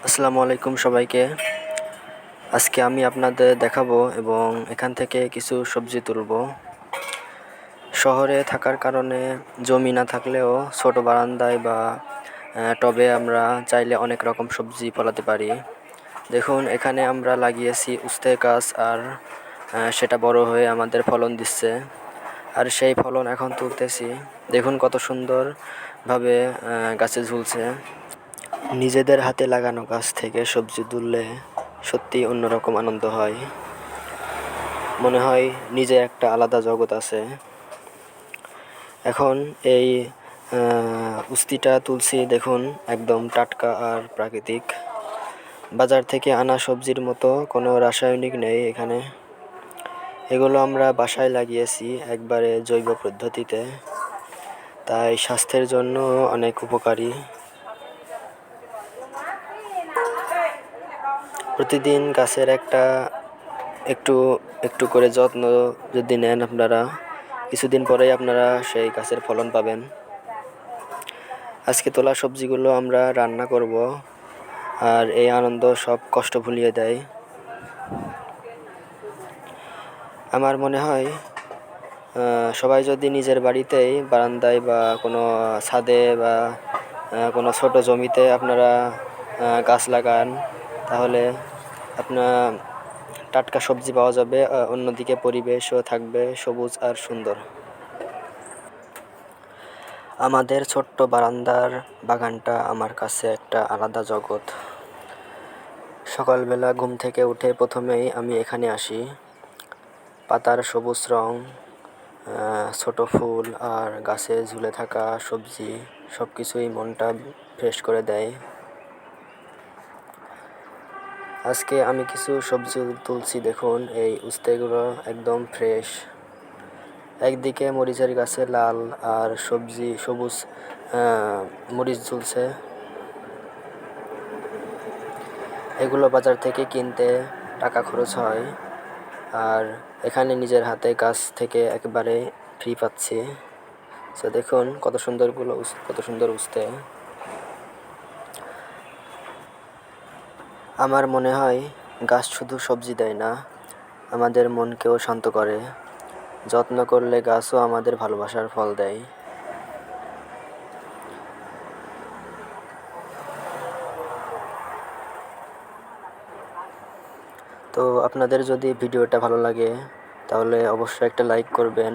আসসালামু আলাইকুম সবাইকে। আজকে আমি আপনাদের দেখাবো এবং এখান থেকে কিছু সবজি তুলব। শহরে থাকার কারণে জমি না থাকলেও ছোট বারান্দায় বা টবে আমরা চাইলে অনেক রকম সবজি ফলাতে পারি। দেখুন, এখানে আমরা লাগিয়েছি উস্তে গাছ, আর সেটা বড় হয়ে আমাদের ফলন দিচ্ছে, আর সেই ফলন এখন তুলতেছি। দেখুন কত সুন্দরভাবে গাছে ঝুলছে। নিজেদের হাতে লাগানো গাছ থেকে সবজি তুললে সত্যি অন্যরকম আনন্দ হয়। মনে হয় নিজে একটা আলাদা জগৎ আছে। এখন এই উস্তিটা তুলছি, দেখুন একদম টাটকা আর প্রাকৃতিক। বাজার থেকে আনা সবজির মতো কোনো রাসায়নিক নেই এখানে। এগুলো আমরা বাসায় লাগিয়েছি একবারে জৈব পদ্ধতিতে, তাই স্বাস্থ্যের জন্য অনেক উপকারী। প্রতিদিন গাছের একটু একটু করে যত্ন যদি নেন আপনারা, কিছুদিন পরেই আপনারা সেই গাছের ফলন পাবেন। আজকে তোলা সবজিগুলো আমরা রান্না করব, আর এই আনন্দ সব কষ্ট ভুলিয়ে দেয়। আমার মনে হয় সবাই যদি নিজের বাড়িতেই বারান্দায় বা কোনো ছাদে বা কোনো ছোট জমিতে আপনারা গাছ লাগান, তাহলে আপনার টাটকা সবজি পাওয়া যাবে, অন্যদিকে পরিবেশও থাকবে সবুজ আর সুন্দর। আমাদের ছোট্ট বারান্দার বাগানটা আমার কাছে একটা আলাদা জগৎ। সকালবেলা ঘুম থেকে উঠে প্রথমেই আমি এখানে আসি। পাতার সবুজ রং, ছোট ফুল আর গাছে ঝুলে থাকা সবজি সব কিছুই মনটা ফ্রেশ করে দেয়। আজকে আমি কিছু সবজি তুলছি, দেখুন এই উস্তেগুলো একদম ফ্রেশ। একদিকে মরিচের গাছে লাল আর সবজি সবুজ মরিচ ঝুলছে। এগুলো বাজার থেকে কিনতে টাকা খরচ হয়, আর এখানে নিজের হাতে গাছ থেকে একেবারে ফ্রি পাচ্ছি। তো দেখুন কত সুন্দর উস্তে। আমার মনে হয় গাছ শুধু সবজি দেয় না, আমাদের মনকেও শান্ত করে। যত্ন করলে গাছও আমাদের ভালোবাসার ফল দেয়। তো আপনাদের যদি ভিডিওটা ভালো লাগে তাহলে অবশ্যই একটা লাইক করবেন,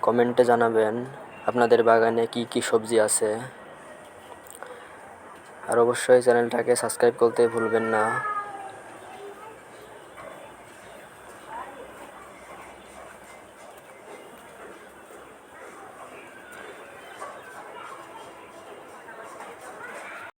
কমেন্টে জানাবেন আপনাদের বাগানে কি কি সবজি আছে, আর অবশ্যই চ্যানেলটাকে সাবস্ক্রাইব করতে ভুলবেন না।